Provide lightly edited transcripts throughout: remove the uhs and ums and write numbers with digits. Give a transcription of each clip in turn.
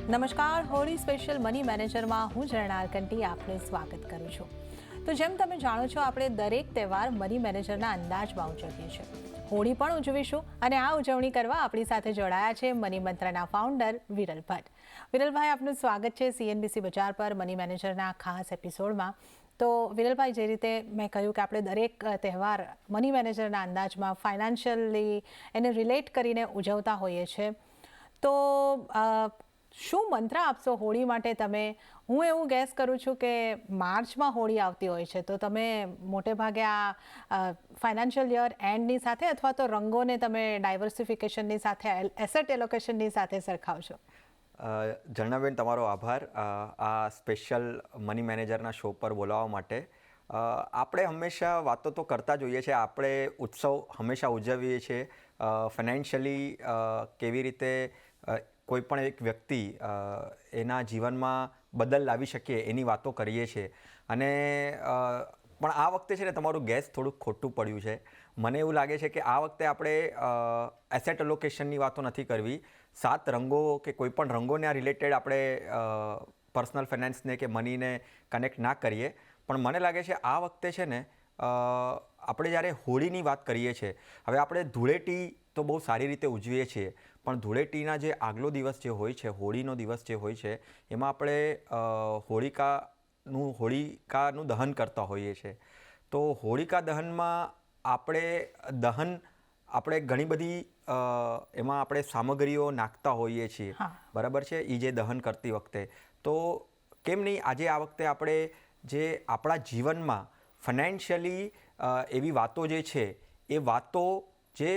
નમસ્કાર, Holi special money મેનેજરમાં હું ઝરણાર કંટી આપનું સ્વાગત કરું છું. તો જેમ તમે જાણો છો, આપણે દરેક તહેવાર મની મેનેજરના અંદાજમાં ઉજવીએ છીએ. હોળી પણ ઉજવીશું અને આ ઉજવણી કરવા આપણી સાથે જોડાયા છે મની મંત્રના ફાઉન્ડર વિરલ ભટ્ટ. વિરલભાઈ, આપનું સ્વાગત છે CNBC બજાર પર મની મેનેજરના ખાસ એપિસોડમાં. તો વિરલભાઈ, જે રીતે મેં કહ્યું કે આપણે દરેક તહેવાર મની મેનેજરના અંદાજમાં ફાઇનાન્શિયલી એને રિલેટ કરીને ઉજવતા હોઈએ છીએ. તો શું મંત્ર આપશો હોળી માટે તમે? હું એવું ગેસ કરું છું કે માર્ચમાં હોળી આવતી હોય છે, તો તમે મોટે ભાગે આ ફાઇનાન્શિયલ યર એન્ડની સાથે અથવા તો રંગોને તમે ડાયવર્સિફિકેશનની સાથે, એસેટ એલોકેશનની સાથે સરખાવશો? ઝરણાબેન, તમારો આભાર આ સ્પેશિયલ મની મેનેજરના શો પર બોલાવવા માટે. આપણે હંમેશા વાતો તો કરતા જોઈએ છીએ, આપણે ઉત્સવ હંમેશા ઉજવીએ છીએ. ફાઇનાન્શિયલી કેવી રીતે કોઈ પણ એક વ્યક્તિ એના જીવનમાં બદલ લાવી શકીએ એની વાતો કરીએ છીએ. અને પણ આ વખતે છે ને, તમારું ગેસ થોડુંક ખોટું પડ્યું છે. મને એવું લાગે છે કે આ વખતે આપણે એસેટ એલોકેશનની વાતો નથી કરવી. 7 રંગો કે કોઈ પણ રંગોને આ રિલેટેડ આપણે પર્સનલ ફાઇનાન્સને કે મનીને કનેક્ટ ના કરીએ. પણ મને લાગે છે આ વખતે છે ને, આપણે જ્યારે હોળીની વાત કરીએ છીએ, હવે આપણે ધૂળેટી તો બહુ સારી રીતે ઉજવીએ છીએ, પણ ધૂળેટીના જે આગલો દિવસ જે હોય છે, હોળીનો દિવસ જે હોય છે, એમાં આપણે હોળિકાનું દહન કરતા હોઈએ છીએ. તો હોળિકા દહનમાં આપણે ઘણી બધી એમાં આપણે સામગ્રીઓ નાખતા હોઈએ છીએ, બરાબર છે, એ જે દહન કરતી વખતે. તો કેમ નહીં આજે આ વખતે આપણે જે આપણા જીવનમાં ફાઇનાન્શિયલી એવી વાતો જે છે, એ વાતો જે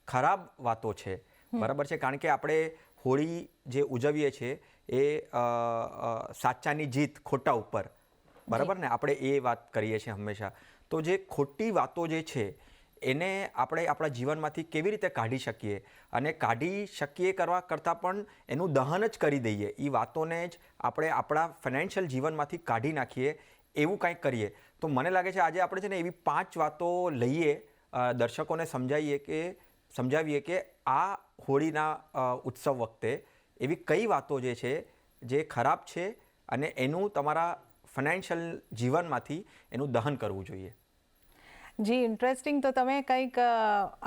ખરાબ વાતો છે, બરાબર છે, કારણ કે આપણે હોળી જે ઉજવીએ છીએ એ સાચાની જીત ખોટા ઉપર, બરાબર ને, આપણે એ વાત કરીએ છીએ હંમેશા. તો જે ખોટી વાતો જે છે એને આપણે આપણા જીવનમાંથી કેવી રીતે કાઢી શકીએ, અને કાઢી શકીએ કરવા કરતાં પણ એનું દહન જ કરી દઈએ, એ વાતોને જ આપણે આપણા ફાઇનાન્શિયલ જીવનમાંથી કાઢી નાખીએ, એવું કંઈક કરીએ. તો મને લાગે છે આજે આપણે છે ને એવી 5 વાતો લઈએ, દર્શકોને સમજાવીએ કે આ હોળીના ઉત્સવ વખતે એવી કઈ વાતો જે છે જે ખરાબ છે, અને એનું તમારા ફાઇનાન્શિયલ જીવનમાંથી એનું દહન કરવું જોઈએ. જી, ઇન્ટરેસ્ટિંગ. તો તમે કંઈક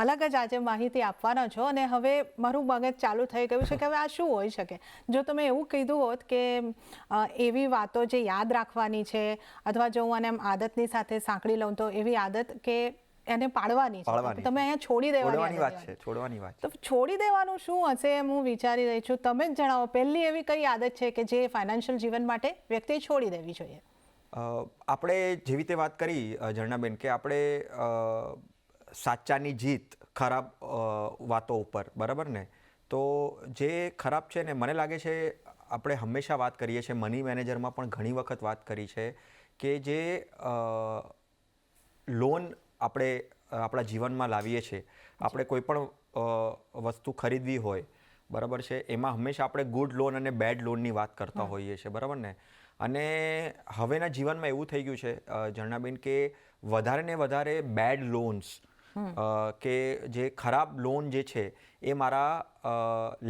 અલગ જ આજે માહિતી આપવાના છો, અને હવે મારું મગજ ચાલુ થઈ ગયું છે કે હવે આ શું હોઈ શકે. જો તમે એવું કીધું હોત કે એવી વાતો જે યાદ રાખવાની છે, અથવા જો હું આને આમ આદતની સાથે સાંકળી લઉં તો એવી આદત કે એને પાડવાની છે, તમે અહીંયા છોડી દેવાની વાત છે. તો છોડી દેવાનું શું હશે એમ હું વિચારી રહી છું. તમે જ જણાવો, પહેલી એવી કઈ આદત છે કે જે ફાઇનાન્શિયલ જીવન માટે વ્યક્તિએ છોડી દેવી જોઈએ? આપણે જેવી રીતે વાત કરી ઝરણાબેન, કે આપણે સાચાની જીત ખરાબ વાતો ઉપર, બરાબર ને. તો જે ખરાબ છે ને, મને લાગે છે આપણે હંમેશા વાત કરીએ છીએ, મની મેનેજરમાં પણ ઘણી વખત વાત કરી છે, કે જે લોન આપણે આપણા જીવનમાં લાવીએ છીએ, આપણે કોઈ પણ વસ્તુ ખરીદવી હોય, બરાબર છે, એમાં હંમેશા આપણે ગુડ લોન અને બેડ લોનની વાત કરતા હોઈએ છીએ, બરાબર ને. અને હવેના જીવનમાં એવું થઈ ગયું છે ઝરણાબેન, કે વધારે ને વધારે બેડ લોન્સ, કે જે ખરાબ લોન જે છે એ મારા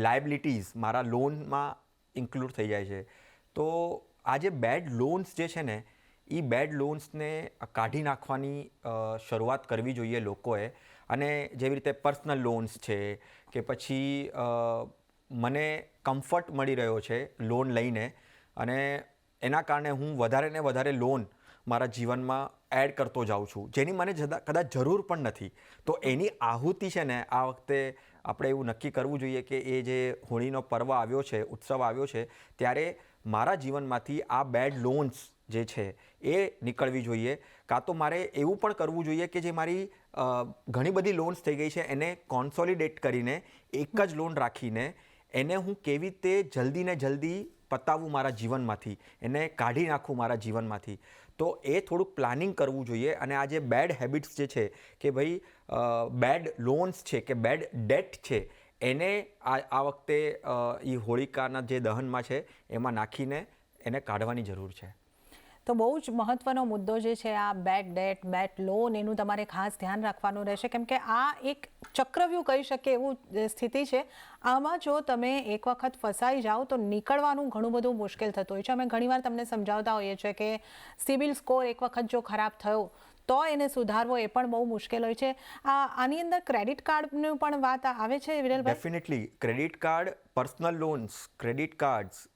લાયબિલિટીઝ, મારા લોનમાં ઇન્ક્લુડ થઈ જાય છે. તો આ જે બેડ લોન્સ જે છે ને, એ બેડ લોન્સને કાઢી નાખવાની શરૂઆત કરવી જોઈએ લોકોએ. અને જેવી રીતે પર્સનલ લોન્સ છે, કે પછી મને કમ્ફર્ટ મળી રહ્યો છે લોન લઈને, અને એના કારણે હું વધારે ને વધારે લોન મારા જીવનમાં એડ કરતો જાઉં છું, જેની મને કદાચ જરૂર પણ નથી. તો એની આહુતિ છે ને, આ વખતે આપણે એવું નક્કી કરવું જોઈએ કે એ જે હોળીનો પર્વ આવ્યો છે, ઉત્સવ આવ્યો છે, ત્યારે મારા જીવનમાંથી આ બેડ લોન્સ જે છે એ નીકળવી જોઈએ. કાં તો મારે એવું પણ કરવું જોઈએ કે જે મારી ઘણી બધી લોન્સ થઈ ગઈ છે એને કોન્સોલિડેટ કરીને, એક જ લોન રાખીને એને હું કેવી રીતે જલ્દી ને જલ્દી પતાવવું મારા જીવનમાંથી, એને કાઢી નાખવું મારા જીવનમાંથી. તો એ થોડુંક પ્લાનિંગ કરવું જોઈએ. અને આ જે બેડ હેબિટ્સ જે છે, કે ભાઈ બેડ લોન્સ છે કે બેડ ડેટ છે, એને આ વખતે એ હોળિકાના જે દહનમાં છે એમાં નાખીને એને કાઢવાની જરૂર છે. તો બહુ જ મહત્વનો મુદ્દો જે છે આ બેડ ડેટ બેડ લોન એનું તમારે ખાસ ધ્યાન રાખવાનું રહેશે, કેમ કે આ એક ચક્રવ્યૂહ કહી શકીએ એવું સ્થિતિ છે. આમાં જો તમે એક વખત ફસાઈ જાઓ તો નીકળવાનું ઘણું બધું મુશ્કેલ થતું હોય છે. અમે ઘણીવાર તમને સમજાવતા હોઈએ છીએ કે સિબિલ સ્કોર એક વખત જો ખરાબ થયો તો એને સુધારવો એ પણ બહુ મુશ્કેલ હોય છે. આની અંદર ક્રેડિટ કાર્ડની પણ વાત આવે છે વિરલભાઈ? Definitely credit card, personal loans, credit cards,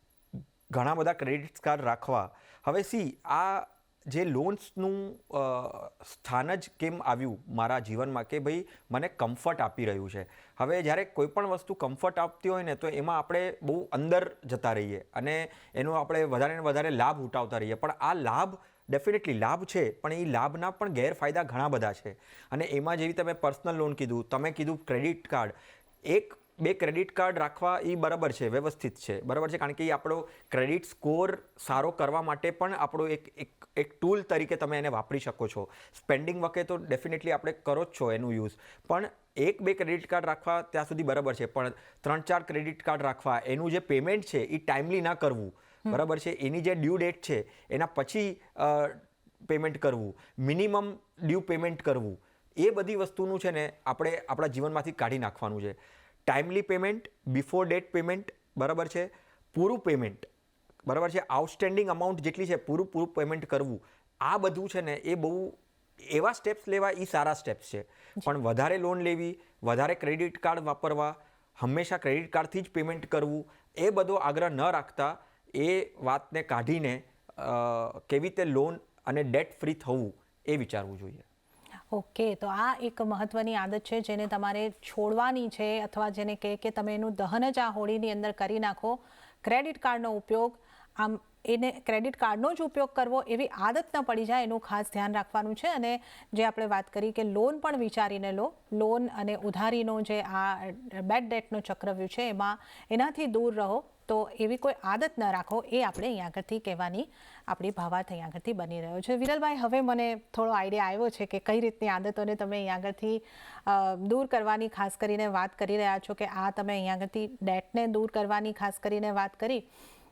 ઘણા બધા ક્રેડિટ કાર્ડ રાખવા. હવે આ જે લોન્સનું સ્થાન જ કેમ આવ્યું મારા જીવનમાં કે ભાઈ મને કમ્ફર્ટ આપી રહ્યું છે. હવે જ્યારે કોઈ પણ વસ્તુ કમ્ફર્ટ આપતી હોય ને તો એમાં આપણે બહુ અંદર જતા રહીએ અને એનો આપણે વધારે ને વધારે લાભ ઉઠાવતા રહીએ. પણ આ લાભ ડેફિનેટલી લાભ છે, પણ એ લાભના પણ ગેરફાયદા ઘણા બધા છે. અને એમાં જેવી તમે પર્સનલ લોન કીધું, તમે કીધું ક્રેડિટ કાર્ડ, 1-2 ક્રેડિટ કાર્ડ રાખવા એ બરાબર છે, વ્યવસ્થિત છે, બરાબર છે, કારણ કે એ આપણો ક્રેડિટ સ્કોર સારો કરવા માટે પણ આપણો એક ટૂલ તરીકે તમે એને વાપરી શકો છો. સ્પેન્ડિંગ વખતે તો ડેફિનેટલી આપણે કરો જ છો એનું યુઝ, પણ 1-2 ક્રેડિટ કાર્ડ રાખવા ત્યાં સુધી બરાબર છે, પણ 3-4 ક્રેડિટ કાર્ડ રાખવા, એનું જે પેમેન્ટ છે એ ટાઈમલી ના કરવું, બરાબર છે, એની જે ડ્યુ ડેટ છે એના પછી પેમેન્ટ કરવું, મિનિમમ ડ્યુ પેમેન્ટ કરવું, એ બધી વસ્તુનું છે ને આપણે આપણા જીવનમાંથી કાઢી નાખવાનું છે. Timely payment, before date payment, બરાબર છે, પૂરું પેમેન્ટ, બરાબર છે, આઉટસ્ટેન્ડિંગ અમાઉન્ટ જેટલી છે પૂરું પેમેન્ટ કરવું, આ બધું છે ને એ બહુ એવા સ્ટેપ્સ લેવા એ સારા સ્ટેપ્સ છે. પણ વધારે લોન લેવી, વધારે ક્રેડિટ કાર્ડ વાપરવા, હંમેશા ક્રેડિટ કાર્ડથી જ પેમેન્ટ કરવું, એ બધો આગ્રહ ન રાખતા એ વાતને કાઢીને કેવી રીતે લોન અને ડેટ ફ્રી થવું એ વિચારવું જોઈએ. ઓકે, તો આ એક મહત્વની આદત છે જેને તમારે છોડવાની છે, અથવા જેને કહે કે તમે એનું દહન જ આ હોળીની અંદર કરી નાખો. ક્રેડિટ કાર્ડનો ઉપયોગ, આમ એને ક્રેડિટ કાર્ડનો જ ઉપયોગ કરવો એવી આદત ન પડી જાય એનું ખાસ ધ્યાન રાખવાનું છે. અને જે આપણે વાત કરી કે લોન પણ વિચારીને લો, લોન અને ઉધારીનો જે આ બેડ ડેટનો ચક્રવ્યૂહ છે એનાથી દૂર રહો. તો એવી કોઈ આદત ન રાખો, એ આપણે અહીંયા આગળથી કહેવાની આપણી ભાવાર્થ અહીંયા આગળથી બની રહ્યો છે. વિરલભાઈ, હવે મને થોડો આઈડિયા આવ્યો છે કે કઈ રીતની આદતોને તમે અહીંયા આગળથી દૂર કરવાની ખાસ કરીને વાત કરી રહ્યા છો, કે આ તમે અહીંયા આગળથી ડેટને દૂર કરવાની ખાસ કરીને વાત કરી.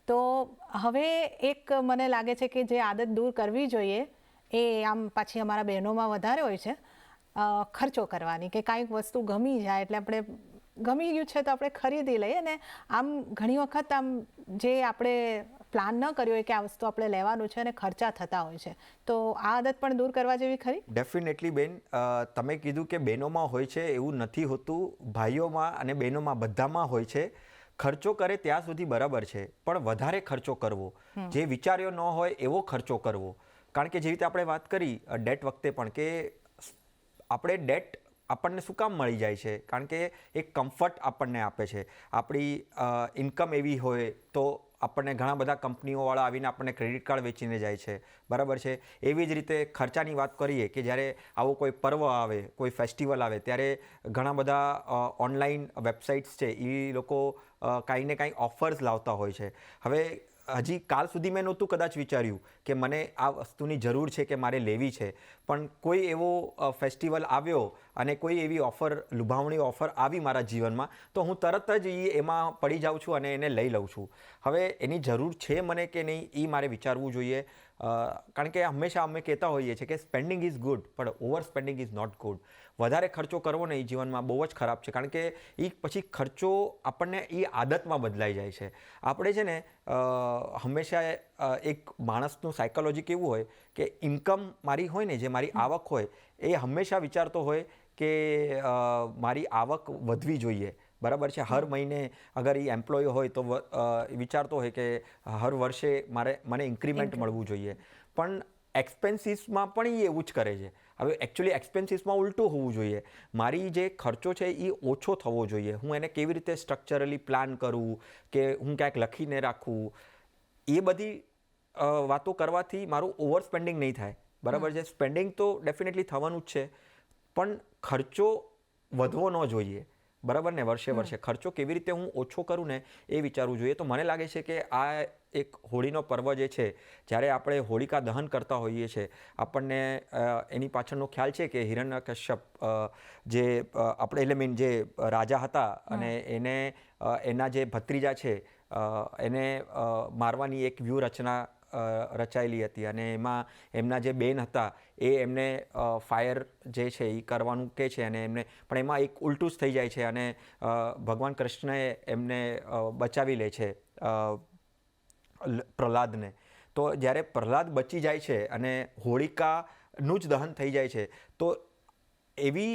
તો હવે એક મને લાગે છે કે જે આદત દૂર કરવી જોઈએ એ આમ પાછી અમારા બહેનોમાં વધારે હોય છે, ખર્ચો કરવાની, કે કાંઈક વસ્તુ ગમી જાય એટલે આપણે ગમી ગયું છે તો આપણે ખરીદી લઈએ, ને આમ ઘણી વખત આમ જે આપણે પ્લાન ન કર્યો હોય કે આ વસ્તુ આપણે લેવાનું છે અને ખર્ચા થતા હોય છે. તો આ આદત પણ દૂર કરવા જેવી ખરી? ડેફિનેટલી બેન, તમે કીધું કે બહેનોમાં હોય છે, એવું નથી હોતું. ભાઈઓમાં અને બહેનોમાં બધામાં હોય છે. ખર્ચો કરે ત્યાં સુધી બરાબર છે, પણ વધારે ખર્ચો કરવો, જે વિચાર્યો ન હોય એવો ખર્ચો કરવો. કારણ કે જેવી રીતે આપણે વાત કરી ડેટ વખતે પણ, કે આપણે ડેટ આપણને શું કામ મળી જાય છે? કારણ કે એક કમ્ફર્ટ આપણને આપે છે. આપણી ઇન્કમ એવી હોય તો આપણને ઘણા બધા કંપનીઓવાળા આવીને આપણને ક્રેડિટ કાર્ડ વેચીને જાય છે, બરાબર છે. એવી જ રીતે ખર્ચાની વાત કરીએ કે જ્યારે આવો કોઈ પર્વ આવે, કોઈ ફેસ્ટિવલ આવે, ત્યારે ઘણા બધા ઓનલાઈન વેબસાઇટ્સ છે, એ લોકો કાંઈ ને કાંઈ ઓફર્સ લાવતા હોય છે. હવે હજી કાલ સુધી મેં નહોતું કદાચ વિચાર્યું કે મને આ વસ્તુની જરૂર છે કે મારે લેવી છે, પણ કોઈ એવો ફેસ્ટિવલ આવ્યો અને કોઈ એવી ઓફર, લુભાવણી ઓફર આવી મારા જીવનમાં, તો હું તરત જ એમાં પડી જાઉં છું અને એને લઈ લઉં છું. હવે એની જરૂર છે મને કે નહીં એ મારે વિચારવું જોઈએ. કારણ કે હંમેશા અમે કહેતા હોઈએ છીએ કે સ્પેન્ડિંગ ઇઝ ગુડ, પણ over spending is not good. વધારે ખર્ચો કરવો ને એ જીવનમાં બહુ જ ખરાબ છે, કારણ કે એ પછી ખર્ચો આપણને એ આદતમાં બદલાઈ જાય છે. આપણે છે ને હંમેશા એક માણસનું સાયકોલોજી કેવું હોય કે ઇન્કમ મારી હોય ને, જે મારી આવક હોય, એ હંમેશા વિચારતો હોય કે મારી આવક વધવી જોઈએ, બરાબર છે. હર મહિને અગર એ એમ્પ્લોય હોય તો વિચારતો હોય કે હર વર્ષે મને ઇન્ક્રીમેન્ટ મળવું જોઈએ. પણ એક્સપેન્સીસમાં પણ એ એવું જ કરે છે. હવે એકચ્યુઅલી એક્સપેન્સીસમાં ઉલટું હોવું જોઈએ. મારી જે ખર્ચો છે એ ઓછો થવો જોઈએ. હું એને કેવી રીતે સ્ટ્રક્ચરલી પ્લાન કરું, કે હું ક્યાંક લખીને રાખું, એ બધી વાતો કરવાથી મારું ઓવર સ્પેન્ડિંગ નહીં થાય, બરાબર છે. સ્પેન્ડિંગ તો ડેફિનેટલી થવાનું જ છે, પણ ખર્ચો વધવો ન જોઈએ, બરાબર ને. વર્ષે ખર્ચો કેવી રીતે હું ઓછો કરું ને એ વિચારવું જોઈએ. તો મને લાગે છે કે આ એક હોળીનો પર્વ જે છે, જ્યારે આપણે હોળિકા દહન કરતા હોઈએ છીએ, આપણને એની પાછળનો ખ્યાલ છે કે હિરણ્યકશ્યપ જે આપણે એટલે મીન જે રાજા હતા અને એના જે ભત્રીજા છે એને મારવાની એક વ્યૂહરચના રચાયેલી હતી અને એમાં એમના જે બેન હતા એ એમને ફાયર જે છે એ કરવાનું કહે છે અને એમને પણ એમાં એક ઉલટું જ થઈ જાય છે અને ભગવાન કૃષ્ણએ એમને બચાવી લે છે પ્રહલાદને. તો જ્યારે પ્રહલાદ બચી જાય છે અને હોળિકાનું જ દહન થઈ જાય છે તો એવી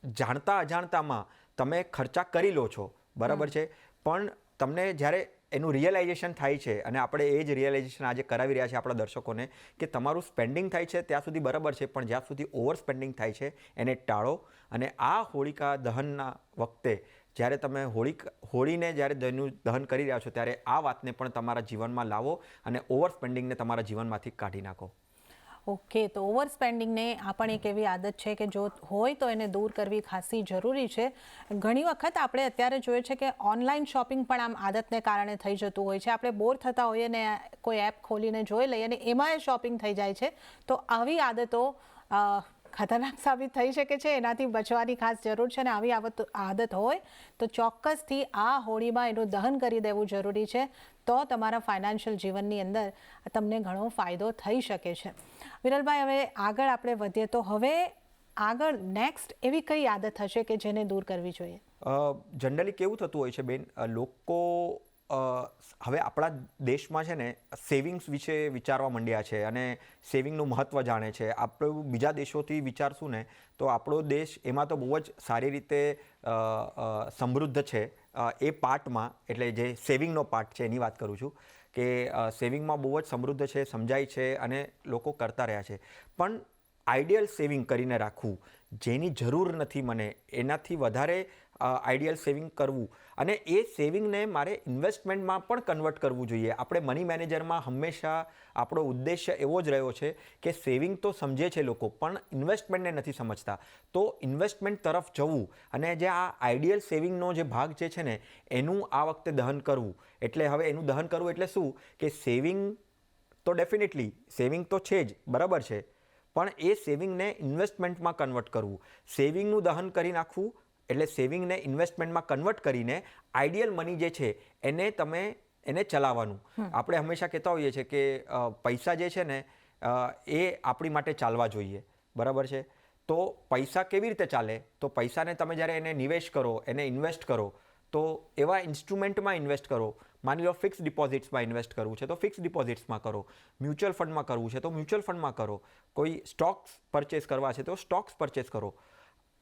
જાણતા અજાણતામાં તમે ખર્ચા કરી લો છો, બરાબર છે, પણ તમને જ્યારે એનું રિયલાઇઝેશન થાય છે અને આપણે એ જ રિયલાઇઝેશન આજે કરાવી રહ્યા છે આપણા દર્શકોને કે તમારું સ્પેન્ડિંગ થાય છે ત્યાં સુધી બરાબર છે, પણ જ્યાં સુધી ઓવર સ્પેન્ડિંગ થાય છે એને ટાળો. અને આ હોળિકા દહનના વખતે જ્યારે તમે હોળીને જ્યારે દહન કરી રહ્યા છો ત્યારે આ વાતને પણ તમારા જીવનમાં લાવો અને ઓવર સ્પેન્ડિંગને તમારા જીવનમાંથી કાઢી નાખો. ઓકે, તો ઓવર સ્પેન્ડિંગને આ પણ એક એવી આદત છે કે જો હોય તો એને દૂર કરવી ખાસી જરૂરી છે. ઘણી વખત આપણે અત્યારે જોઈએ છે કે ઓનલાઈન શોપિંગ પણ આમ આદતને કારણે થઈ જતું હોય છે. આપણે બોર થતા હોઈએ ને કોઈ એપ ખોલીને જોઈ લઈએ અને એમાં શોપિંગ થઈ જાય છે. તો આવી આદતો ખતરનાક સાબિત થઈ શકે છે. એનાથી બચવાની ખાસ જરૂર છે અને આવી આદત હોય તો ચોક્કસથી આ હોળીમાં એનું દહન કરી દેવું જરૂરી છે. તો તમારા ફાઇનાન્શિયલ જીવનની અંદર તમને ઘણો ફાયદો થઈ શકે છે. વિરલભાઈ, હવે આગળ આપણે વધીએ તો હવે આગળ નેક્સ્ટ એવી કઈ આદત હશે કે જેને દૂર કરવી જોઈએ? જનરલી કેવું થતું હોય છે બેન, લોકો હવે આપણા દેશમાં છે ને સેવિંગ્સ વિશે વિચારવા માંડ્યા છે અને સેવિંગનું મહત્ત્વ જાણે છે. આપણે બીજા દેશોથી વિચારશું ને તો આપણો દેશ એમાં તો બહુ જ સારી રીતે સમૃદ્ધ છે એ પાર્ટમાં, એટલે જે સેવિંગનો પાર્ટ છે એની વાત કરું છું કે સેવિંગમાં બહુ જ સમૃદ્ધ છે, સમજાય છે અને લોકો કરતા રહ્યા છે. પણ આઈડિયલ સેવિંગ કરીને રાખવું, જેની જરૂર નથી મને એનાથી વધારે આઈડિયલ સેવિંગ કરવું અને એ સેવિંગને મારે ઇન્વેસ્ટમેન્ટમાં પણ કન્વર્ટ કરવું જોઈએ. આપણે મની મેનેજરમાં હંમેશા આપણો ઉદ્દેશ્ય એવો જ રહ્યો છે કે સેવિંગ તો સમજે છે લોકો પણ ઇન્વેસ્ટમેન્ટને નથી સમજતા. તો ઇન્વેસ્ટમેન્ટ તરફ જવું અને જે આ આઈડિયલ સેવિંગનો જે ભાગ જે છે ને એનું આ વખતે દહન કરવું. એટલે હવે એનું દહન કરવું એટલે શું કે સેવિંગ તો ડેફિનેટલી સેવિંગ તો છે જ, બરાબર છે, પણ એ સેવિંગને ઇન્વેસ્ટમેન્ટમાં કન્વર્ટ કરવું. સેવિંગનું દહન કરી નાખવું એટલે સેવિંગને ઇન્વેસ્ટમેન્ટમાં કન્વર્ટ કરીને આઈડિયલ મની જે છે એને ચલાવવાનું. આપણે હંમેશા કહેતા હોઈએ છીએ કે પૈસા જે છે ને એ આપણી માટે ચાલવા જોઈએ, બરાબર છે. તો પૈસા કેવી રીતે ચાલે? તો પૈસાને તમે જ્યારે એને નિવેશ કરો, એને ઇન્વેસ્ટ કરો તો એવા ઇન્સ્ટ્રુમેન્ટમાં ઇન્વેસ્ટ કરો. માની લો ફિક્સ ડિપોઝિટ્સમાં ઇન્વેસ્ટ કરવું છે તો ફિક્સ ડિપોઝિટ્સમાં કરો, મ્યુચ્યુઅલ ફંડમાં કરવું છે તો મ્યુચ્યુઅલ ફંડમાં કરો, કોઈ સ્ટોક્સ પરચેસ કરવા છે તો સ્ટોક્સ પરચેસ કરો.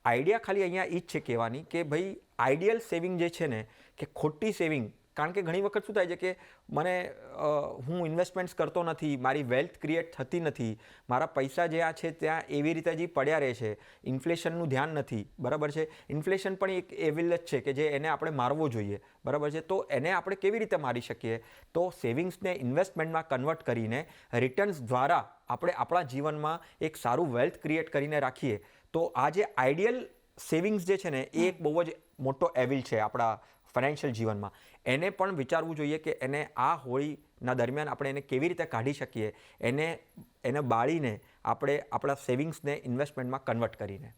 આઈડિયા ખાલી અહીંયા એ જ છે કહેવાની કે ભાઈ આઈડિયલ સેવિંગ જે છે ને કે ખોટી સેવિંગ, કારણ કે ઘણી વખત શું થાય છે કે હું ઇન્વેસ્ટમેન્ટ્સ કરતો નથી, મારી વેલ્થ ક્રિએટ થતી નથી, મારા પૈસા જ્યાં છે ત્યાં એવી રીતે જ પડ્યા રહે છે, ઇન્ફ્લેશનનું ધ્યાન નથી, બરાબર છે. ઇન્ફ્લેશન પણ એક એવિલ જ છે કે જે એને આપણે મારવો જોઈએ, બરાબર છે. તો એને આપણે કેવી રીતે મારી શકીએ? તો સેવિંગ્સને ઇન્વેસ્ટમેન્ટમાં કન્વર્ટ કરીને રિટર્ન્સ દ્વારા આપણે આપણા જીવનમાં એક સારું વેલ્થ ક્રિએટ કરીને રાખીએ તો આ જે આઈડિયલ સેવિંગ્સ જે છે ને એ એક બહુ જ મોટો એવિલ છે આપણા ફાઇનાન્શિયલ જીવનમાં. એને પણ વિચારવું જોઈએ કે એને આ હોળીના દરમિયાન આપણે એને કેવી રીતે કાઢી શકીએ, એને બાળીને આપણે આપણા સેવિંગ્સને ઇન્વેસ્ટમેન્ટમાં કન્વર્ટ કરીને.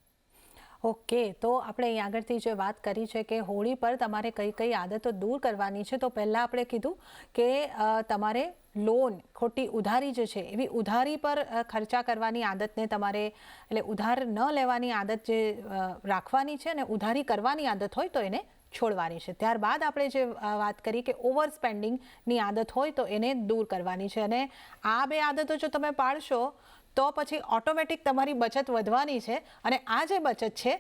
ઓકે, તો આપણે અહીં આગળથી જે વાત કરી છે કે હોળી પર તમારે કઈ કઈ આદતો દૂર કરવાની છે, તો પહેલાં આપણે કીધું કે તમારે લોન, ખોટી ઉધારી જે છે એવી ઉધારી પર ખર્ચા કરવાની આદતને તમારે, એટલે ઉધાર ન લેવાની આદત જે રાખવાની છે અને ઉધારી કરવાની આદત હોય તો એને છોડવાની છે. ત્યારબાદ આપણે જે વાત કરી કે ઓવર સ્પેન્ડિંગની આદત હોય તો એને દૂર કરવાની છે અને આ બે આદતો જો તમે પાળશો તો પછી ઓટોમેટિક તમારી બચત વધવાની છે અને આ જે બચત છે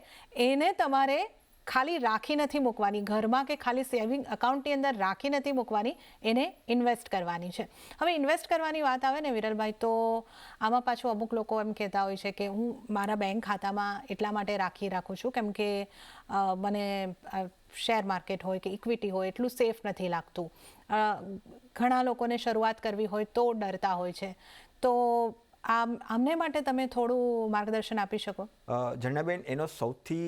એને તમારે ખાલી રાખી નથી મૂકવાની ઘરમાં કે ખાલી સેવિંગ એકાઉન્ટની અંદર રાખી નથી મૂકવાની, એને ઇન્વેસ્ટ કરવાની છે. હવે ઇન્વેસ્ટ કરવાની વાત આવે ને વિરલભાઈ, તો આમાં પાછું અમુક લોકો એમ કહેતા હોય છે કે હું મારા બેંક ખાતામાં એટલા માટે રાખું છું કેમ કે મને શેર માર્કેટ હોય કે ઇક્વિટી હોય એટલું સેફ નથી લાગતું. ઘણા લોકોને શરૂઆત કરવી હોય તો ડરતા હોય છે. તો આમને માટે તમે થોડું માર્ગદર્શન આપી શકો? ઝરણાબેન, એનો સૌથી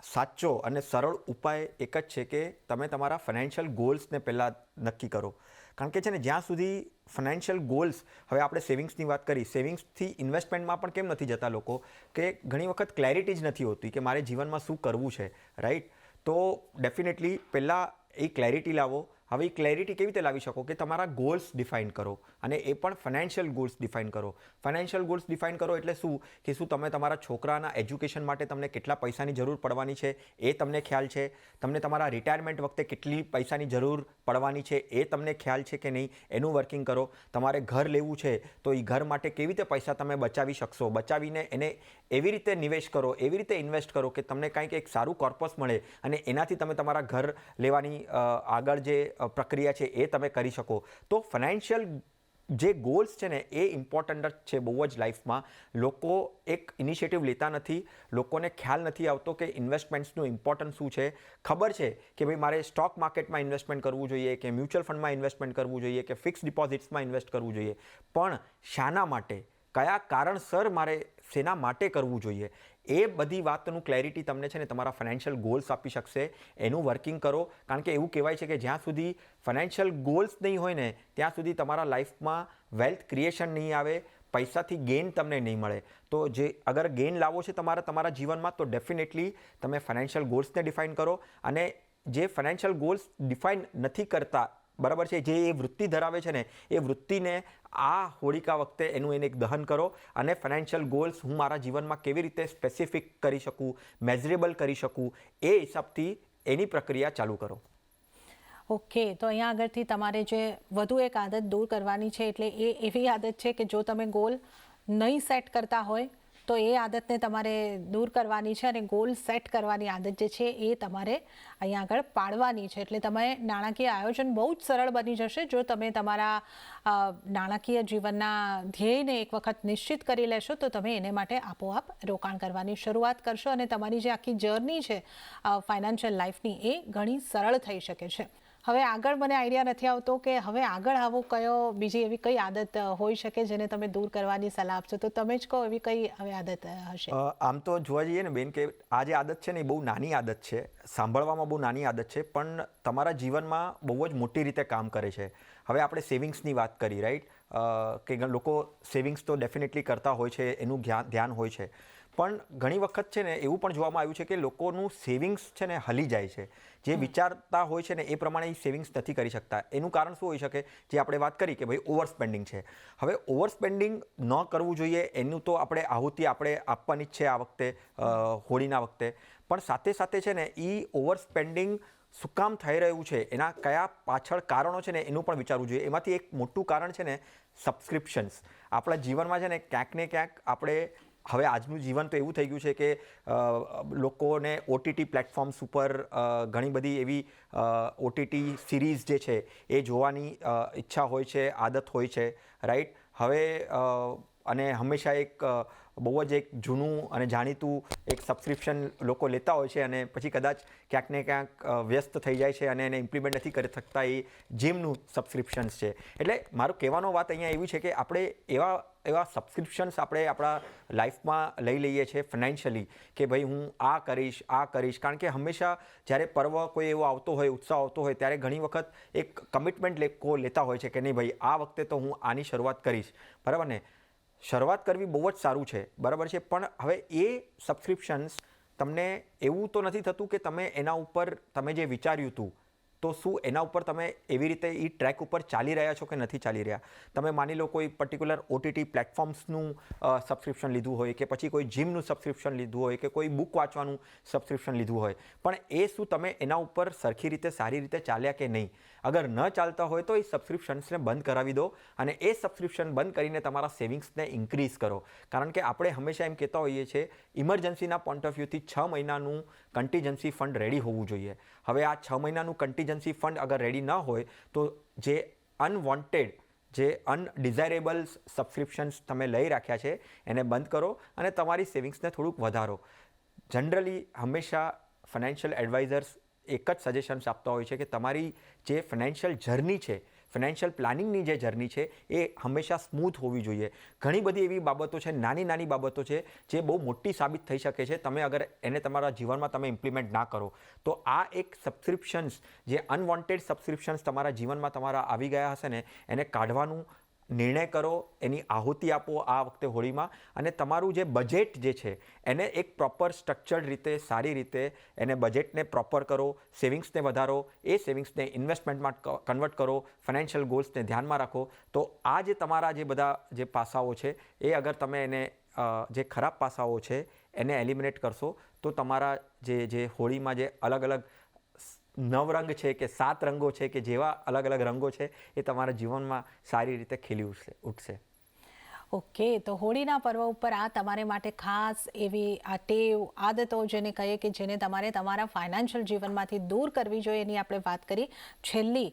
સાચો અને સરળ ઉપાય એક જ છે કે તમે તમારા ફાઇનાન્શિયલ ગોલ્સને પહેલાં નક્કી કરો. કારણ કે છે ને જ્યાં સુધી ફાઇનાન્શિયલ ગોલ્સ, હવે આપણે સેવિંગ્સની વાત કરી, સેવિંગ્સથી ઇન્વેસ્ટમેન્ટમાં પણ કેમ નથી જતા લોકો કે ઘણી વખત ક્લેરિટી જ નથી હોતી કે મારે જીવનમાં શું કરવું છે, રાઈટ. તો ડેફિનેટલી પહેલાં એ ક્લેરિટી લાવો હવે એ ક્લેરિટી કેવી રીતે લાવી શકો કે તમારા ગોલ્સ ડિફાઇન કરો, અને એ પણ ફાઇનાન્શિયલ ગોલ્સ ડિફાઇન કરો. ફાઇનાન્શિયલ ગોલ્સ ડિફાઇન કરો એટલે શું કે શું તમે તમારા છોકરાના એજ્યુકેશન માટે તમને કેટલા પૈસાની જરૂર પડવાની છે એ તમને ખ્યાલ છે, તમને તમારા રિટાયરમેન્ટ વખતે કેટલી પૈસાની જરૂર પડવાની છે એ તમને ખ્યાલ છે કે નહીં, એનું વર્કિંગ કરો. તમારે ઘર લેવું છે તો એ ઘર માટે કેવી રીતે પૈસા તમે બચાવી શકશો, બચાવીને એને એવી રીતે નિવેશ કરો, એવી રીતે ઇન્વેસ્ટ કરો કે તમને કંઈક એક સારું કોર્પસ મળે અને એનાથી તમે તમારા ઘર લેવાની આગળ જે પ્રક્રિયા છે એ તમે કરી શકો. તો ફાઇનાન્શિયલ જે ગોલ્સ છે ને એ ઇમ્પોર્ટન્ટ જ છે બહુ જ લાઈફમાં. લોકો એક ઇનિશિયેટિવ લેતા નથી, લોકોને ખ્યાલ નથી આવતો કે ઇન્વેસ્ટમેન્ટ્સનું ઇમ્પોર્ટન્સ શું છે. ખબર છે કે ભાઈ મારે સ્ટોક માર્કેટમાં ઇન્વેસ્ટમેન્ટ કરવું જોઈએ, કે મ્યુચ્યુઅલ ફંડમાં ઇન્વેસ્ટમેન્ટ કરવું જોઈએ, કે ફિક્સ ડિપોઝિટ્સમાં ઇન્વેસ્ટ કરવું જોઈએ, પણ શાના માટે, કયા કારણસર મારે શેના માટે કરવું જોઈએ, એ બધી વાતનું ક્લેરિટી તમને છે ને તમારા ફાઇનાન્શિયલ ગોલ્સ આપી શકશે. એનું વર્કિંગ કરો, કારણ કે એવું કહેવાય છે કે જ્યાં સુધી ફાઇનાન્શિયલ ગોલ્સ નહીં હોય ને ત્યાં સુધી તમારા લાઈફમાં વેલ્થ ક્રિએશન નહીં આવે, પૈસાથી ગેઇન તમને નહીં મળે. તો જે અગર ગેઇન લાવો છે તમારા જીવનમાં તો ડેફિનેટલી તમે ફાઇનાન્શિયલ ગોલ્સને ડિફાઇન કરો. અને જે ફાઇનાન્શિયલ ગોલ્સ ડિફાઇન નથી કરતા, બરાબર છે, જે એ વૃત્તિ ધરાવે છે ને એ વૃત્તિને આ હોળિકા વખતે એને એક દહન કરો. અને ફાઇનાન્શિયલ ગોલ્સ હું મારા જીવનમાં કેવી રીતે સ્પેસિફિક કરી શકું, મેઝરેબલ કરી શકું, એ હિસાબથી એની પ્રક્રિયા ચાલુ કરો. ઓકે, તો અહીંયા આગળથી તમારે જે વધુ એક આદત દૂર કરવાની છે, એટલે એ એવી આદત છે કે જો તમે ગોલ નહીં સેટ કરતા હોય તો એ આદતને તમારે દૂર કરવાની છે, અને ગોલ સેટ કરવાની આદત જે છે એ તમારે અહીંયા આગળ પાડવાની છે. એટલે તમે નાણાકીય આયોજન બહુ જ સરળ બની જશે જો તમે તમારા નાણાકીય જીવનના ધ્યેયને એક વખત નિશ્ચિત કરી લેશો તો તમે એને માટે આપોઆપ રોકાણ કરવાની શરૂઆત કરશો, અને તમારી જે આખી જર્ની છે ફાઇનાન્શિયલ લાઈફની એ ઘણી સરળ થઈ શકે છે. હવે આગળ મને આઈડિયા નથી આવતો કે હવે આગળ આવો કયો બીજી એવી કઈ આદત હોઈ શકે જેને તમે દૂર કરવાની સલાહ આપશો, તો તમે જ કહો એવી કઈ હવે આદત હશે. આમ તો જોવા જઈએ ને બેન કે આ જે આદત છે ને એ બહુ નાની આદત છે, સાંભળવામાં બહુ નાની આદત છે, પણ તમારા જીવનમાં બહુ જ મોટી રીતે કામ કરે છે. હવે આપણે સેવિંગ્સની વાત કરી, રાઈટ, કે લોકો સેવિંગ્સ તો ડેફિનેટલી કરતા હોય છે, એનું ધ્યાન હોય છે, પણ ઘણી વખત છે ને એવું પણ જોવામાં આવ્યું છે કે લોકોનું સેવિંગ્સ છે ને હલી જાય છે. જે વિચારતા હોય છે ને એ પ્રમાણે સેવિંગ્સ નથી કરી શકતા. એનું કારણ શું હોઈ શકે, જે આપણે વાત કરી કે ભાઈ ઓવર સ્પેન્ડિંગ છે. હવે ઓવર સ્પેન્ડિંગ ન કરવું જોઈએ, એનું તો આપણે આહુતિ આપણે આપવાની જ છે આ વખતે, હોળીના વખતે. પણ સાથે સાથે છે ને એ ઓવર સ્પેન્ડિંગ શું કામ થઈ રહ્યું છે, એના કયા પાછળ કારણો છે ને એનું પણ વિચારવું જોઈએ. એમાંથી એક મોટું કારણ છે ને સબસ્ક્રિપ્શન્સ. આપણા જીવનમાં છે ને ક્યાંક ને ક્યાંક આપણે હવે આજનું જીવન તો એવું થઈ ગયું છે કે લોકોને ઓટીટી પ્લેટફોર્મ્સ ઉપર ઘણી બધી એવી ઓટીટી સિરીઝ જે છે એ જોવાની ઈચ્છા હોય છે, આદત હોય છે, રાઈટ. હવે અને હંમેશા એક બહુ જ એક જૂનું અને જાણીતું એક સબસ્ક્રિપ્શન લોકો લેતા હોય છે, અને પછી કદાચ ક્યાંક ને ક્યાંક વ્યસ્ત થઈ જાય છે અને એને ઇમ્પ્લિમેન્ટ નથી કરી શકતા. એ જીમનું સબસ્ક્રિપ્શન્સ છે. એટલે મારું કહેવાનો વાત અહીંયા એવી છે કે આપણે એવા સબસ્ક્રિપ્શન્સ આપણે આપણા લાઈફમાં લઈ લઈએ છીએ ફાઇનાન્શિયલી, કે ભાઈ હું આ કરીશ. કારણ કે હંમેશા જ્યારે પર્વ કોઈ એવો આવતો હોય, ઉત્સાહ આવતો હોય, ત્યારે ઘણી વખત એક કમિટમેન્ટ લોકો લેતા હોય છે કે નહીં ભાઈ આ વખતે તો હું આની શરૂઆત કરીશ, બરાબર ને. શરૂઆત કરવી બહુ જ સારું છે, બરાબર છે, પણ હવે એ સબસ્ક્રિપ્શન્સ તમને એવું તો નથી થતું કે તમે એના ઉપર તમે જે વિચાર્યું હતું તો શું એના ઉપર તમે એવી રીતે એ ટ્રેક ઉપર ચાલી રહ્યા છો કે નથી ચાલી રહ્યા. તમે માની લો કોઈ પર્ટિક્યુલર ઓટીટી પ્લેટફોર્મ્સનું સબસ્ક્રિપ્શન લીધું હોય, કે પછી કોઈ જીમનું સબસ્ક્રિપ્શન લીધું હોય, કે કોઈ બુક વાંચવાનું સબસ્ક્રિપ્શન લીધું હોય, પણ એ શું તમે એના ઉપર સરખી રીતે સારી રીતે ચાલ્યા કે નહીં. અગર ન ચાલતા હોય તો એ સબસ્ક્રિપ્શન્સને બંધ કરાવી દો, અને એ સબસ્ક્રિપ્શન બંધ કરીને તમારા સેવિંગ્સને ઇન્ક્રીઝ કરો. કારણ કે આપણે હંમેશા એમ કહેતા હોઈએ છીએ ઇમરજન્સીના પોઈન્ટ ઓફ વ્યૂથી 6 મહિનાનું કન્ટીજન્સી ફંડ રેડી હોવું જોઈએ. હવે આ 6 મહિનાનું કન્ટીજન્સી ફંડ અગર રેડી ન હોય તો જે અનવોન્ટેડ, જે અનડિઝાયરેબલ સબસ્ક્રિપ્શન્સ તમે લઈ રાખ્યા છે એને બંધ કરો અને તમારી સેવિંગ્સને થોડુંક વધારો. જનરલી હંમેશા ફાઇનાન્શિયલ એડવાઇઝર્સ એક જ સજેશન્સ આપતા હોય છે કે તમારી જે ફાઇનાન્શિયલ જર્ની છે, ફાઇનાન્શિયલ પ્લાનિંગની જે જર્ની છે એ હંમેશા સ્મૂથ હોવી જોઈએ. ઘણી બધી એવી બાબતો છે, નાની નાની બાબતો છે જે બહુ મોટી સાબિત થઈ શકે છે તમે અગર એને તમારા જીવનમાં તમે ઇમ્પ્લિમેન્ટ ના કરો તો. આ એક સબસ્ક્રિપ્શન્સ, જે અનવોન્ટેડ સબસ્ક્રિપ્શન્સ તમારા જીવનમાં તમારા આવી ગયા હશે ને, એને કાઢવાનું નિર્ણય કરો, એની આહુતિ આપો આ વખતે હોળીમાં, અને તમારું જે બજેટ જે છે એને એક પ્રોપર સ્ટ્રક્ચર્ડ રીતે, સારી રીતે એને બજેટને પ્રોપર કરો, સેવિંગ્સને વધારો, એ સેવિંગ્સને ઇન્વેસ્ટમેન્ટમાં કન્વર્ટ કરો, ફાઇનાન્શિયલ ગોલ્સને ધ્યાનમાં રાખો. તો આ જે તમારા જે બધા જે પાસાઓ છે એ અગર તમે એને જે ખરાબ પાસાઓ છે એને એલિમિનેટ કરશો તો તમારા જે હોળીમાં જે અલગ અલગ 9 રંગ છે કે 7 રંગો છે કે જેવા અલગ અલગ રંગો છે એ તમારા જીવનમાં સારી રીતે ખીલી ઉઠશે. ઓકે, તો હોળીના પર્વ ઉપર આ તમારે માટે ખાસ એવી આ ટેવ, આદતો જેને કહીએ કે જેને તમારે તમારા ફાઇનાન્શિયલ જીવનમાંથી દૂર કરવી જોઈએ એની આપણે વાત કરી. છેલ્લી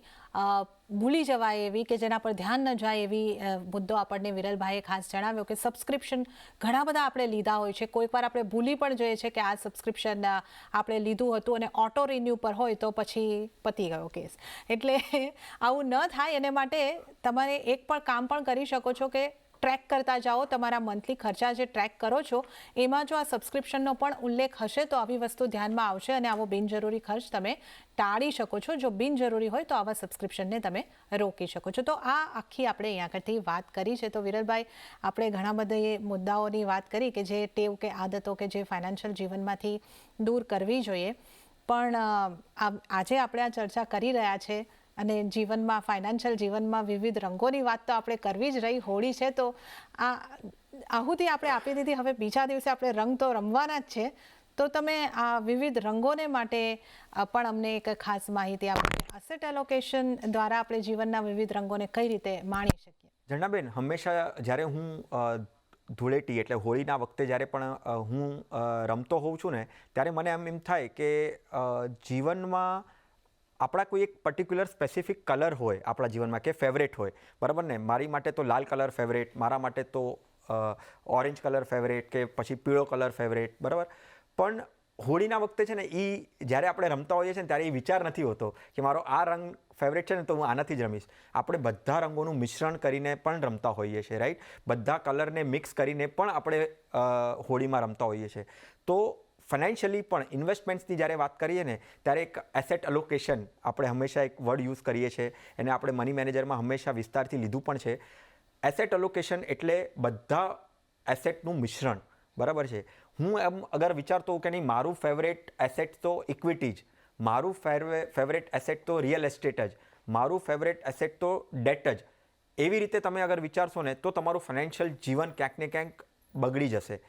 ભૂલી જવાય એવી કે જેના પર ધ્યાન ન જાય એવી મુદ્દો આપણને વિરલભાઈએ ખાસ જણાવ્યો કે સબસ્ક્રિપ્શન ઘણા બધા આપણે લીધા હોય છે, કોઈક વાર આપણે ભૂલી પણ જોઈએ છે કે આ સબસ્ક્રિપ્શન આપણે લીધું હતું અને ઓટો રિન્યૂ પર હોય તો પછી પતી ગયો કેસ. એટલે આવું ન થાય એને માટે તમારે એક પણ કામ પણ કરી શકો છો કે ટ્રેક કરતા જાઓ, તમારા મંથલી ખર્ચા જે ટ્રેક કરો છો એમાં જો આ સબસ્ક્રિપ્શનનો પણ ઉલ્લેખ હશે તો આવી વસ્તુ ધ્યાનમાં આવશે અને આવો બિનજરૂરી ખર્ચ તમે ટાળી શકો છો. જો બિનજરૂરી હોય તો આવા સબસ્ક્રિપ્શનને તમે રોકી શકો છો. તો આ આખી આપણે અહીંયા આગળથી વાત કરી છે. તો વિરલભાઈ, આપણે ઘણા બધા મુદ્દાઓની વાત કરી કે જે ટેવ કે આદતો કે જે ફાઇનાન્શિયલ જીવનમાંથી દૂર કરવી જોઈએ, પણ આજે આપણે આ ચર્ચા કરી રહ્યા છે અને જીવનમાં, ફાઇનાન્શિયલ જીવનમાં વિવિધ રંગોની વાત તો આપણે કરવી જ રહી. હોળી છે તો આ આહુતિ આપણે આપી દીધી, હવે બીજા દિવસે આપણે રંગ તો રમવાના જ છે. તો તમે આ વિવિધ રંગોને માટે પણ અમને એક ખાસ માહિતી આપો. એસેટ એલોકેશન દ્વારા આપણે જીવનના વિવિધ રંગોને કઈ રીતે માણી શકીએ? ઝરણાબેન, હંમેશા જ્યારે હું ધૂળેટી એટલે હોળીના વખતે જ્યારે પણ હું રમતો હોઉં છું ને ત્યારે મને એમ થાય કે જીવનમાં આપણા કોઈ એક પર્ટિક્યુલર સ્પેસિફિક કલર હોય આપણા જીવનમાં કે ફેવરેટ હોય, બરાબર ને? મારી માટે તો લાલ કલર ફેવરેટ, મારા માટે તો ઓરેન્જ કલર ફેવરેટ કે પછી પીળો કલર ફેવરેટ, બરાબર? પણ હોળીના વખતે છે ને એ જ્યારે આપણે રમતા હોઈએ છીએ ને ત્યારે એ વિચાર નથી હોતો કે મારો આ રંગ ફેવરેટ છે ને તો હું આનાથી જ રમીશ. આપણે બધા રંગોનું મિશ્રણ કરીને પણ રમતા હોઈએ છીએ, રાઈટ? બધા કલરને મિક્સ કરીને પણ આપણે હોળીમાં રમતા હોઈએ છીએ. તો ફાઇનાન્શિયલી પણ ઇન્વેસ્ટમેન્ટ્સની જ્યારે વાત કરીએ ને ત્યારે એક એસેટ એલોકેશન આપણે હંમેશા એક વર્ડ યુઝ કરીએ છીએ, એને આપણે મની મેનેજરમાં હંમેશા વિસ્તારથી લીધું પણ છે. એસેટ એલોકેશન એટલે બધા એસેટનું મિશ્રણ, બરાબર છે? હું એમ અગર વિચારતો હોઉં કે નહીં મારું ફેવરેટ એસેટ તો ઇક્વિટી જ, મારું ફેવરેટ એસેટ તો રિયલ એસ્ટેટ જ, મારું ફેવરેટ એસેટ તો ડેટ જ, એવી રીતે તમે અગર વિચારશો ને તો તમારું ફાઇનાન્શિયલ જીવન ક્યાંક ને ક્યાંક બગડી જશે.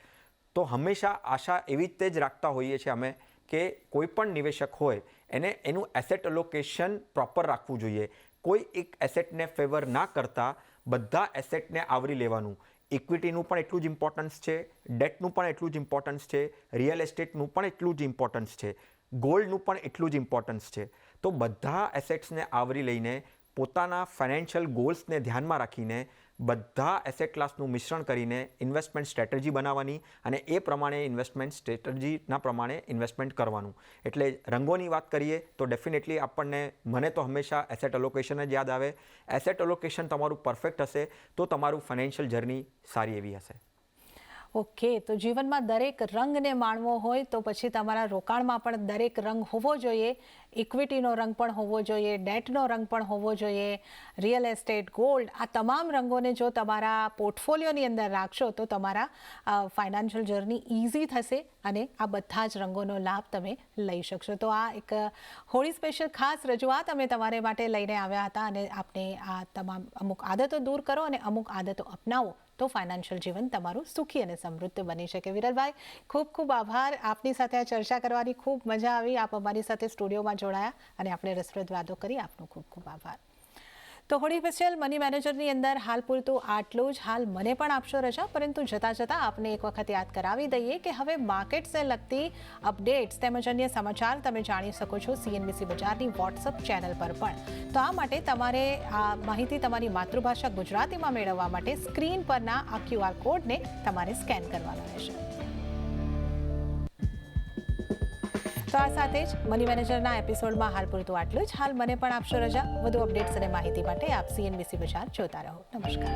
તો હંમેશા આશા એવી રીતે જ રાખતા હોઈએ છીએ અમે કે કોઈ પણ નિવેશક હોય એને એનું એસેટ એલોકેશન પ્રોપર રાખવું જોઈએ. કોઈ એક એસેટને ફેવર ના કરતા બધા એસેટને આવરી લેવાનું. ઇક્વિટીનું પણ એટલું જ ઇમ્પોર્ટન્સ છે, ડેટનું પણ એટલું જ ઇમ્પોર્ટન્સ છે, રિયલ એસ્ટેટનું પણ એટલું જ ઇમ્પોર્ટન્સ છે, ગોલ્ડનું પણ એટલું જ ઇમ્પોર્ટન્સ છે. તો બધા એસેટ્સને આવરી લઈને પોતાના ફાઇનાન્શિયલ ગોલ્સને ધ્યાનમાં રાખીને બધા એસેટ ક્લાસનું મિશ્રણ કરીને ઇન્વેસ્ટમેન્ટ સ્ટ્રેટેજી બનાવવાની અને એ પ્રમાણે ઇન્વેસ્ટમેન્ટ સ્ટ્રેટેજીના પ્રમાણે ઇન્વેસ્ટમેન્ટ કરવાનું. એટલે રંગોની વાત કરીએ તો ડેફિનેટલી મને તો હંમેશા એસેટ એલોકેશન જ યાદ આવે. એસેટ એલોકેશન તમારું પરફેક્ટ હશે તો તમારું ફાઇનાન્શિયલ જર્ની સારી એવી હશે. ઓકે, તો જીવનમાં દરેક રંગને માણવો હોય તો પછી તમારા રોકાણમાં પણ દરેક રંગ હોવો જોઈએ. ઇક્વિટીનો રંગ પણ હોવો જોઈએ, ડેટનો રંગ પણ હોવો જોઈએ, રિયલ એસ્ટેટ, ગોલ્ડ, આ તમામ રંગોને જો તમારા પોર્ટફોલિયોની અંદર રાખશો તો તમારા ફાઇનાન્શિયલ જર્ની ઇઝી થશે અને આ બધા જ રંગોનો લાભ તમે લઈ શકશો. તો આ એક હોળી સ્પેશિયલ ખાસ રજૂઆત અમે તમારે માટે લઈને આવ્યા હતા અને આપને આ તમામ અમુક આદતો દૂર કરો અને અમુક આદતો અપનાવો તો ફાઇનાન્શિયલ જીવન તમારું સુખી અને સમૃદ્ધ બની શકે. વિરલભાઈ, ખૂબ ખૂબ આભાર. આપની સાથે આ ચર્ચા કરવાની ખૂબ મજા આવી. આપ અમારી સાથે સ્ટુડિયોમાં જોડાયા અને આપણે રસપ્રદ વાતો કરી. આપનો ખૂબ ખૂબ આભાર. તો હોળી સ્પેશિયલ મની મેનેજરની અંદર હાલ પૂરતું આટલું જ. હાલ મને પણ આપશો રજા, પરંતુ જતાં જતાં આપને એક વખત યાદ કરાવી દઈએ કે હવે માર્કેટ્સને લગતી અપડેટ્સ તેમજ અન્ય સમાચાર તમે જાણી શકો છો CNBC બજારની વોટ્સઅપ ચેનલ પર પણ. તો આ માટે તમારે આ માહિતી તમારી માતૃભાષા ગુજરાતીમાં મેળવવા માટે સ્ક્રીન પરના આ QR કોડને તમારે સ્કેન કરવાનો રહેશે. તો આ સાથે જ મની મેનેજરના એપિસોડમાં હાલ પૂરતું આટલું જ. હાલ મને પણ આપશો રજા. વધુ અપડેટ્સ અને માહિતી માટે આપ CNBC બજાર જોતા રહો. નમસ્કાર.